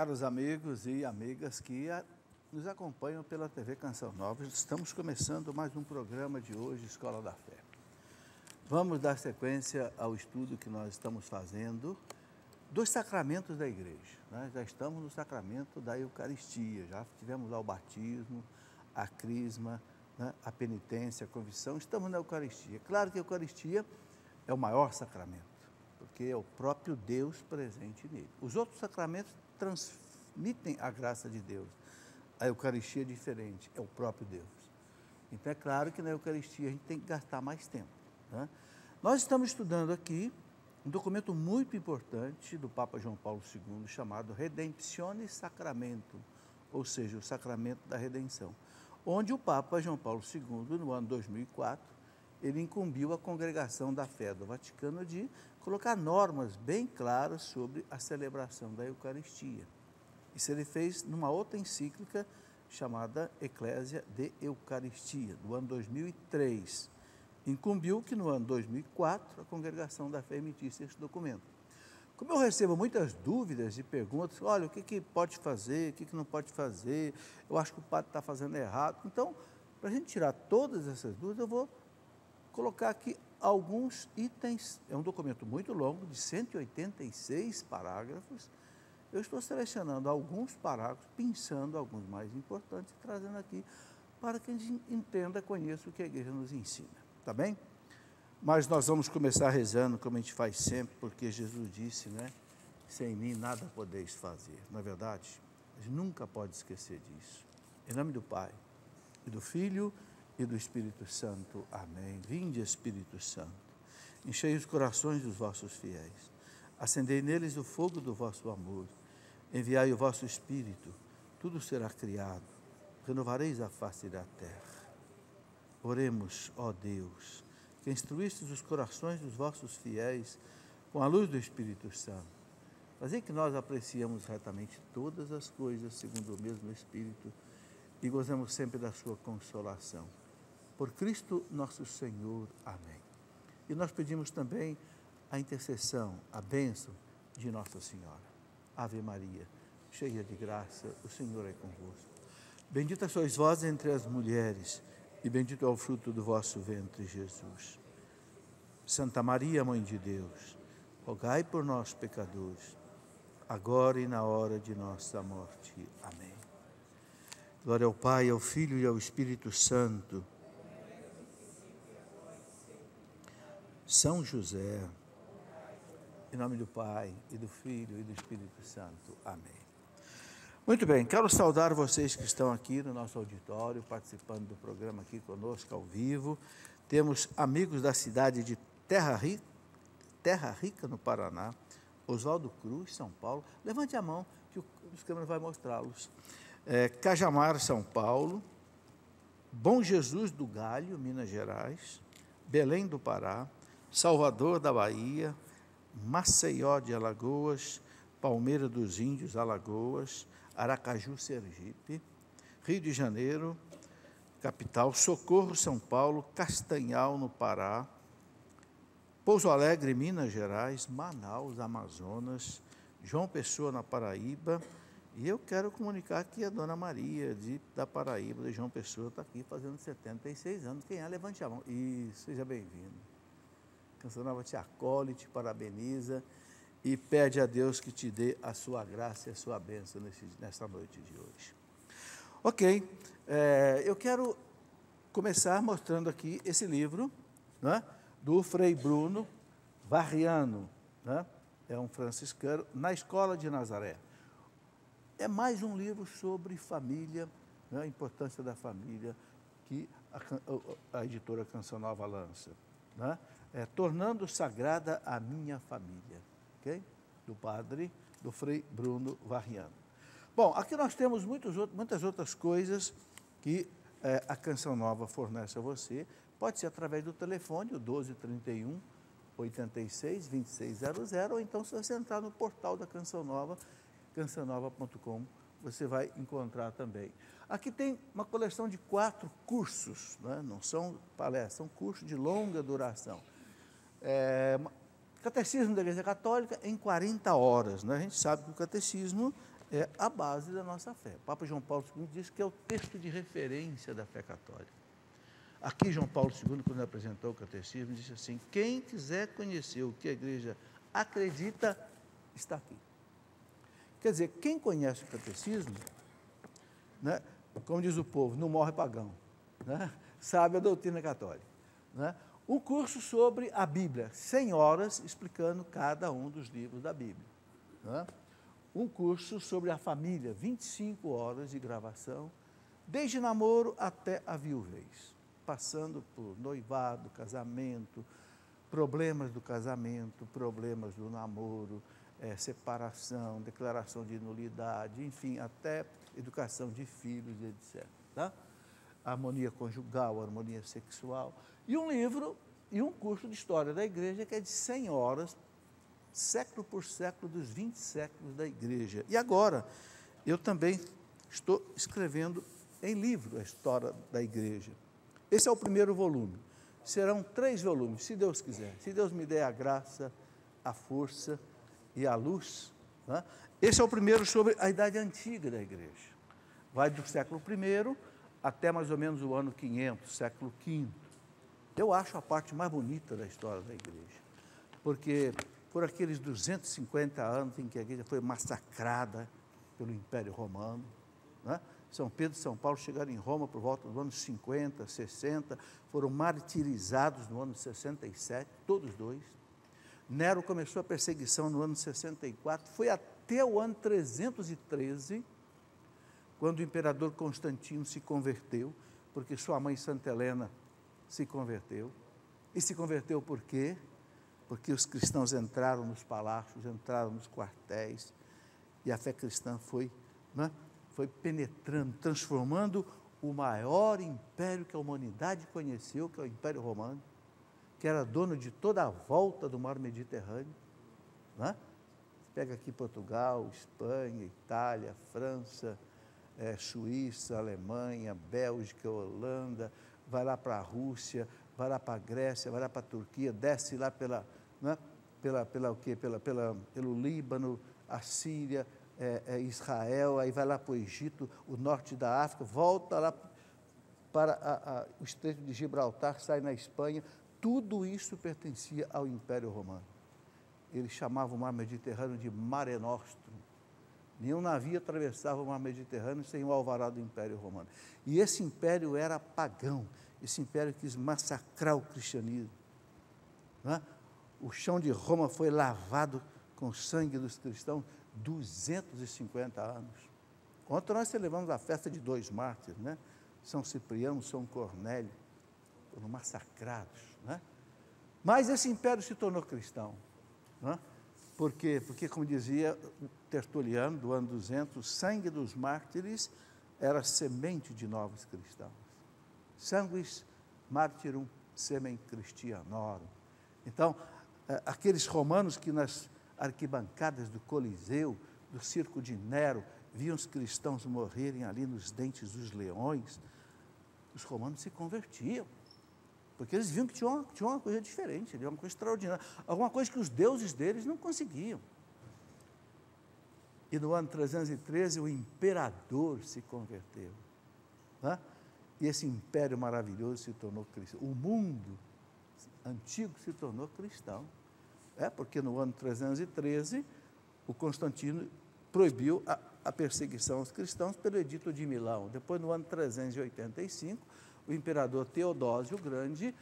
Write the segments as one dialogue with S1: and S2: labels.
S1: Caros amigos e amigas que nos acompanham pela TV Canção Nova, estamos começando mais um programa de hoje, Escola da Fé. Vamos dar sequência ao estudo que nós estamos fazendo dos sacramentos da igreja. Nós já estamos no sacramento da Eucaristia, já tivemos lá o batismo, a crisma, né, a penitência, a confissão, estamos na Eucaristia. Claro que a Eucaristia é o maior sacramento, porque é o próprio Deus presente nele. Os outros sacramentos transmitem a graça de Deus. A Eucaristia é diferente, é o próprio Deus. Então é claro que na Eucaristia a gente tem que gastar mais tempo, né? Nós estamos estudando aqui um documento muito importante do Papa João Paulo II, chamado Redemptione Sacramento, ou seja, o sacramento da redenção, onde o Papa João Paulo II, no ano 2004, ele incumbiu a Congregação da Fé do Vaticano de colocar normas bem claras sobre a celebração da Eucaristia. Isso ele fez numa outra encíclica chamada Ecclesia de Eucaristia, do ano 2003. Incumbiu que no ano 2004 a Congregação da Fé emitisse esse documento. Como eu recebo muitas dúvidas e perguntas, olha, o que pode fazer, o que não pode fazer, eu acho que o padre está fazendo errado. Então, para a gente tirar todas essas dúvidas, eu vou colocar aqui alguns itens. É um documento muito longo, de 186 parágrafos. Eu estou selecionando alguns parágrafos, pensando alguns mais importantes, trazendo aqui para que a gente entenda, conheça o que a igreja nos ensina. Tá bem? Mas nós vamos começar rezando, como a gente faz sempre, porque Jesus disse, né? Sem mim nada podeis fazer. Não é verdade? A gente nunca pode esquecer disso. Em nome do Pai, e do Filho, e do Espírito Santo. Amém. Vinde, Espírito Santo, enchei os corações dos vossos fiéis, acendei neles o fogo do vosso amor, enviai o vosso Espírito, tudo será criado, renovareis a face da terra. Oremos, ó Deus, que instruístes os corações dos vossos fiéis com a luz do Espírito Santo. Fazei que nós apreciemos retamente todas as coisas segundo o mesmo Espírito e gozemos sempre da sua consolação. Por Cristo nosso Senhor. Amém. E nós pedimos também a intercessão, a bênção de Nossa Senhora. Ave Maria, cheia de graça, o Senhor é convosco. Bendita sois vós entre as mulheres, e bendito é o fruto do vosso ventre, Jesus. Santa Maria, Mãe de Deus, rogai por nós, pecadores, agora e na hora de nossa morte. Amém. Glória ao Pai, ao Filho e ao Espírito Santo. São José, em nome do Pai, e do Filho e do Espírito Santo. Amém. Muito bem, quero saudar vocês que estão aqui no nosso auditório, participando do programa aqui conosco ao vivo. Temos amigos da cidade de Terra Rica, no Paraná, Oswaldo Cruz, São Paulo. Levante a mão, que os câmeras vai mostrá-los. Cajamar, São Paulo, Bom Jesus do Galho, Minas Gerais, Belém do Pará, Salvador da Bahia, Maceió de Alagoas, Palmeira dos Índios, Alagoas, Aracaju, Sergipe, Rio de Janeiro, capital, Socorro, São Paulo, Castanhal, no Pará, Pouso Alegre, Minas Gerais, Manaus, Amazonas, João Pessoa, na Paraíba. E eu quero comunicar que a Dona Maria, da Paraíba, de João Pessoa, está aqui fazendo 76 anos. Quem é? Levante a mão. Isso, seja bem-vindo. Canção Nova te acolhe, te parabeniza e pede a Deus que te dê a sua graça e a sua bênção nessa noite de hoje. Ok, eu quero começar mostrando aqui esse livro, né, do Frei Bruno Varriano, né, é um franciscano, Na Escola de Nazaré. É mais um livro sobre família, né, a importância da família que a editora Canção Nova lança, né, Tornando Sagrada a Minha Família. Okay? Do Frei Bruno Varriano. Bom, aqui nós temos muitas outras coisas que a Canção Nova fornece a você. Pode ser através do telefone, o 1231 86 2600, ou então se você entrar no portal da Canção Nova, cançãonova.com, você vai encontrar também. Aqui tem uma coleção de 4 cursos, né? Não são palestras, são cursos de longa duração. Catecismo da Igreja Católica em 40 horas. Né? A gente sabe que o catecismo é a base da nossa fé. O Papa João Paulo II diz que é o texto de referência da fé católica. Aqui, João Paulo II, quando apresentou o catecismo, disse assim: quem quiser conhecer o que a igreja acredita, está aqui. Quer dizer, quem conhece o catecismo, né, como diz o povo, não morre pagão, né, sabe a doutrina católica. Né? Um curso sobre a Bíblia, 100 horas explicando cada um dos livros da Bíblia. Né? Um curso sobre a família, 25 horas de gravação, desde namoro até a viuvez, passando por noivado, casamento, problemas do casamento, problemas do namoro, separação, declaração de nulidade, enfim, até educação de filhos, etc. Tá? Harmonia conjugal, harmonia sexual. E um livro e um curso de história da igreja que é de 100 horas, século por século, dos 20 séculos da igreja. E agora, eu também estou escrevendo em livro a história da igreja. Esse é o primeiro volume. Serão 3 volumes, se Deus quiser. Se Deus me der a graça, a força e a luz. Né? Esse é o primeiro sobre a idade antiga da igreja. Vai do século I até mais ou menos o ano 500, século V. Eu acho a parte mais bonita da história da igreja, porque por aqueles 250 anos em que a igreja foi massacrada pelo Império Romano, né? São Pedro e São Paulo chegaram em Roma por volta dos anos 50, 60, foram martirizados no ano 67, todos dois. Nero começou a perseguição no ano 64, foi até o ano 313, quando o imperador Constantino se converteu, porque sua mãe Santa Helena se converteu. E se converteu por quê? Porque os cristãos entraram nos palácios, entraram nos quartéis, e a fé cristã foi, né, foi penetrando, transformando o maior império que a humanidade conheceu, que é o Império Romano, que era dono de toda a volta do mar Mediterrâneo. Né? Pega aqui Portugal, Espanha, Itália, França, Suíça, Alemanha, Bélgica, Holanda, vai lá para a Rússia, vai lá para a Grécia, vai lá para a Turquia, desce lá pelo Líbano, a Síria, Israel, aí vai lá para o Egito, o norte da África, volta lá para o Estreito de Gibraltar, sai na Espanha. Tudo isso pertencia ao Império Romano. Eles chamavam o mar Mediterrâneo de Mare Nostrum. Nenhum navio atravessava o mar Mediterrâneo sem o alvará do Império Romano. E esse império era pagão, esse império quis massacrar o cristianismo. Né? O chão de Roma foi lavado com o sangue dos cristãos 250 anos. Ontem nós celebramos a festa de 2 mártires, né? São Cipriano, São Cornélio, foram massacrados. Né? Mas esse império se tornou cristão. Né? Por quê? Porque, como dizia Tertuliano, do ano 200, o sangue dos mártires era semente de novos cristãos. Sanguis martyrum semen Christianorum. Então, aqueles romanos que nas arquibancadas do Coliseu, do circo de Nero, viam os cristãos morrerem ali nos dentes dos leões, os romanos se convertiam, porque eles viam que tinha uma coisa diferente, uma coisa extraordinária, alguma coisa que os deuses deles não conseguiam. E no ano 313, o imperador se converteu. Né? E esse império maravilhoso se tornou cristão. O mundo antigo se tornou cristão. Porque no ano 313, o Constantino proibiu a perseguição aos cristãos pelo Edito de Milão. Depois, no ano 385, o imperador Teodósio o Grande,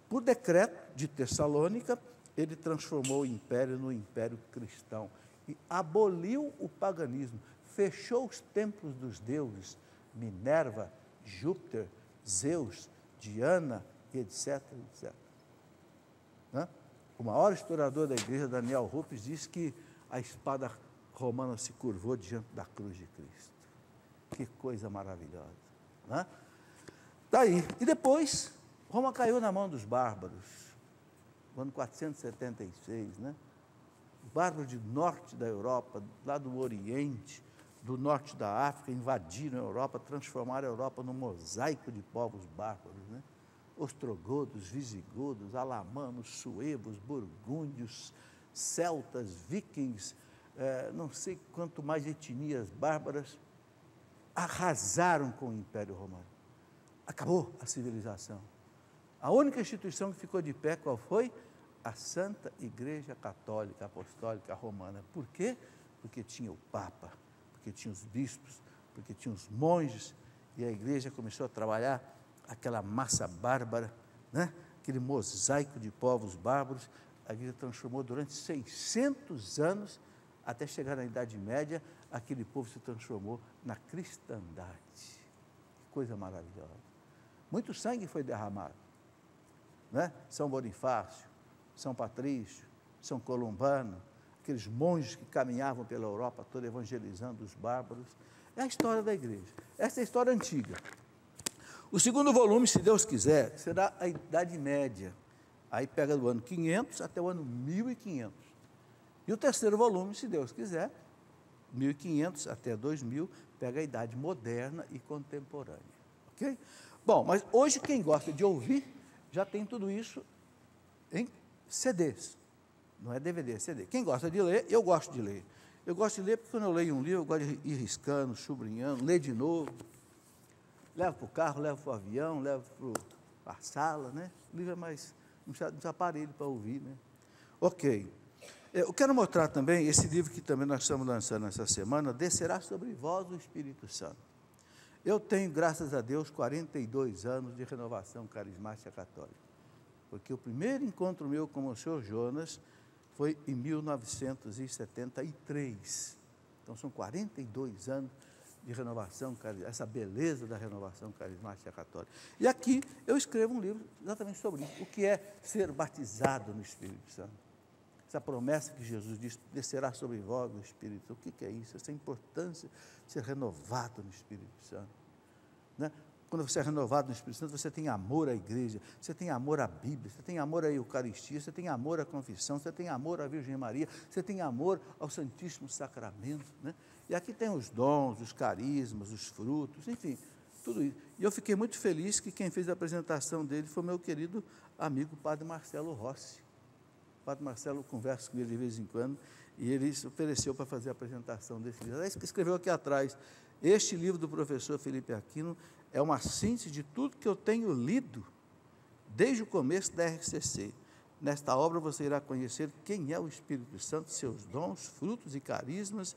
S1: por decreto de Tessalônica, ele transformou o império no império cristão e aboliu o paganismo, fechou os templos dos deuses, Minerva, Júpiter, Zeus, Diana, etc., etc. Né? O maior historiador da igreja, Daniel Rupes, diz que a espada romana se curvou diante da cruz de Cristo. Que coisa maravilhosa. Né? Daí, e depois, Roma caiu na mão dos bárbaros, no ano 476, né? Os bárbaros do norte da Europa, lá do Oriente, do norte da África, invadiram a Europa, transformaram a Europa num mosaico de povos bárbaros, né? Ostrogodos, visigodos, alamanos, suevos, burgúndios, celtas, vikings, não sei quanto mais etnias bárbaras, arrasaram com o Império Romano. Acabou a civilização. A única instituição que ficou de pé, qual foi? A Santa Igreja Católica Apostólica Romana. Por quê? Porque tinha o Papa, porque tinha os bispos, porque tinha os monges, e a igreja começou a trabalhar aquela massa bárbara, né? Aquele mosaico de povos bárbaros. A igreja transformou durante 600 anos, até chegar na Idade Média, aquele povo se transformou na cristandade. Que coisa maravilhosa. Muito sangue foi derramado, né? São Bonifácio, São Patrício, São Columbano, aqueles monges que caminhavam pela Europa toda evangelizando os bárbaros. É a história da igreja. Essa é a história antiga. O segundo volume, se Deus quiser, será a Idade Média. Aí pega do ano 500 até o ano 1500. E o terceiro volume, se Deus quiser, 1500 até 2000, pega a Idade Moderna e Contemporânea. Ok? Bom, mas hoje quem gosta de ouvir já tem tudo isso em CDs. Não é DVD, é CD. Quem gosta de ler, eu gosto de ler. Eu gosto de ler porque quando eu leio um livro, eu gosto de ir riscando, sublinhando, ler de novo. Levo para o carro, levo para o avião, levo para a sala, né? O livro é mais, não precisa aparelho para ouvir, né? Ok. Eu quero mostrar também esse livro que também nós estamos lançando essa semana, Descerá sobre vós o Espírito Santo. Eu tenho, graças a Deus, 42 anos de renovação carismática católica. Porque o primeiro encontro meu com o senhor Jonas foi em 1973. Então, são 42 anos de renovação, essa beleza da renovação carismática católica. E aqui eu escrevo um livro exatamente sobre isso, o que é ser batizado no Espírito Santo. Essa promessa que Jesus disse, descerá sobre vós o Espírito Santo. O que é isso? Essa importância de ser renovado no Espírito Santo. Né? Quando você é renovado no Espírito Santo, você tem amor à igreja, você tem amor à Bíblia, você tem amor à Eucaristia, você tem amor à confissão, você tem amor à Virgem Maria, você tem amor ao Santíssimo Sacramento, né? E aqui tem os dons, os carismas, os frutos, enfim, tudo isso. E eu fiquei muito feliz que quem fez a apresentação dele foi meu querido amigo Padre Marcelo Rossi. O Padre Marcelo conversa com ele de vez em quando, e ele se ofereceu para fazer a apresentação desse livro. Ele escreveu aqui atrás, este livro do professor Felipe Aquino é uma síntese de tudo que eu tenho lido desde o começo da RCC. Nesta obra você irá conhecer quem é o Espírito Santo, seus dons, frutos e carismas,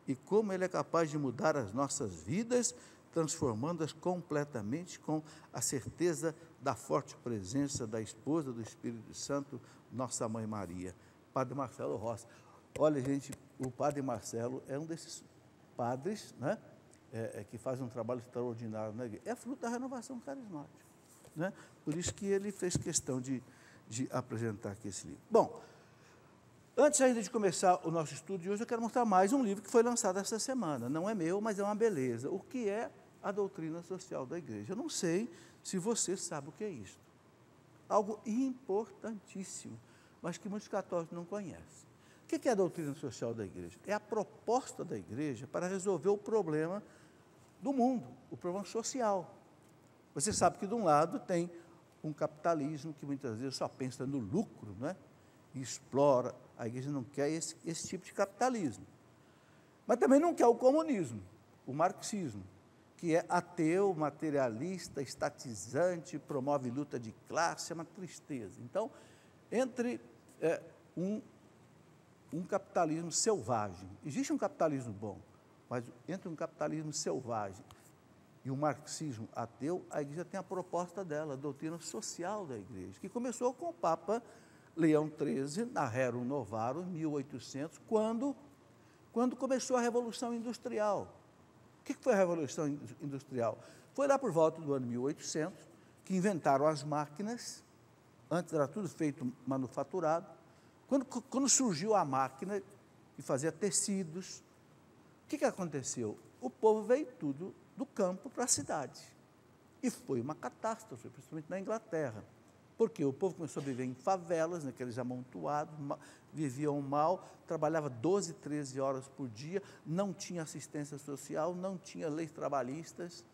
S1: e como ele é capaz de mudar as nossas vidas, transformando-as completamente com a certeza da forte presença da esposa do Espírito Santo, nossa Mãe Maria. Padre Marcelo Rossi. Olha, gente, o Padre Marcelo é um desses padres, né, que faz um trabalho extraordinário na igreja. É fruto da renovação carismática, né? Por isso que ele fez questão de apresentar aqui esse livro. Bom, antes ainda de começar o nosso estudo de hoje, eu quero mostrar mais um livro que foi lançado essa semana. Não é meu, mas é uma beleza. O que é a doutrina social da igreja? Eu não sei se você sabe o que é isso. Algo importantíssimo, mas que muitos católicos não conhecem. O que é a doutrina social da igreja? É a proposta da igreja para resolver o problema do mundo, o problema social. Você sabe que de um lado tem um capitalismo que muitas vezes só pensa no lucro, né? E explora. A igreja não quer esse tipo de capitalismo. Mas também não quer o comunismo, o marxismo, que é ateu, materialista, estatizante, promove luta de classe, é uma tristeza. Então, entre um capitalismo selvagem, existe um capitalismo bom, mas entre um capitalismo selvagem e um marxismo ateu, a igreja tem a proposta dela, a doutrina social da igreja, que começou com o Papa Leão XIII, na Rerum Novarum, em 1800, quando começou a Revolução Industrial. O que foi a Revolução Industrial? Foi lá por volta do ano 1800, que inventaram as máquinas. Antes era tudo feito manufaturado. Quando surgiu a máquina que fazia tecidos, o que aconteceu? O povo veio tudo do campo para a cidade. E foi uma catástrofe, principalmente na Inglaterra. Porque o povo começou a viver em favelas, naqueles amontoados, viviam mal, trabalhava 12, 13 horas por dia, não tinha assistência social, não tinha leis trabalhistas.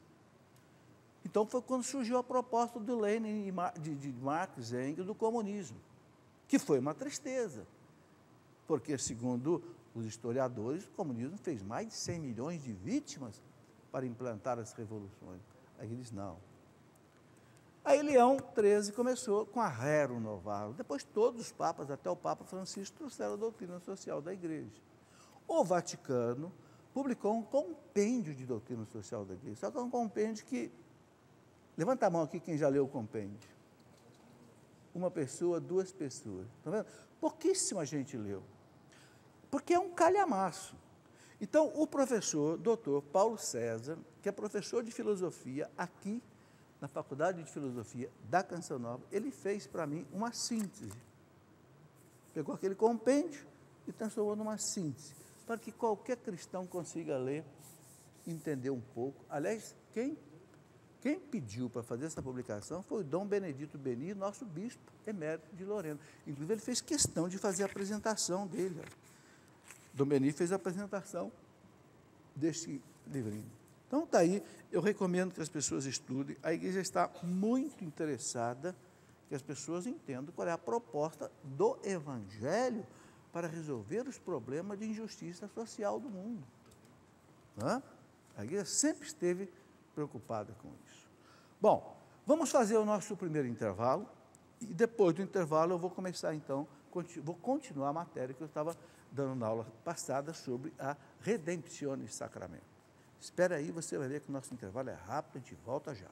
S1: Então foi quando surgiu a proposta do Lenin, de Marx e Engels, do comunismo, que foi uma tristeza, porque segundo os historiadores, o comunismo fez mais de 100 milhões de vítimas para implantar as revoluções. Aí eles não. Aí Leão XIII começou com a Rerum Novarum. Depois todos os papas, até o Papa Francisco, trouxeram a doutrina social da Igreja. O Vaticano publicou um compêndio de doutrina social da Igreja. Só que é um compêndio que... Levanta a mão aqui quem já leu o compêndio. Uma pessoa, duas pessoas. Está vendo? Pouquíssima gente leu. Porque é um calhamaço. Então, o professor, doutor Paulo César, que é professor de filosofia aqui na Faculdade de Filosofia da Canção Nova, ele fez para mim uma síntese. Pegou aquele compêndio e transformou numa síntese, para que qualquer cristão consiga ler, entender um pouco. Aliás, quem pediu para fazer essa publicação foi o Dom Benedito Beni, nosso bispo emérito de Lorena. Inclusive, ele fez questão de fazer a apresentação dele. Dom Beni fez a apresentação deste livrinho. Então, está aí, eu recomendo que as pessoas estudem. A igreja está muito interessada que as pessoas entendam qual é a proposta do Evangelho para resolver os problemas de injustiça social do mundo. Não é? A igreja sempre esteve preocupada com isso. Bom, vamos fazer o nosso primeiro intervalo e depois do intervalo eu vou começar então, vou continuar a matéria que eu estava dando na aula passada sobre a Redemptionis Sacramento. Espera aí, você vai ver que o nosso intervalo é rápido, a gente volta já.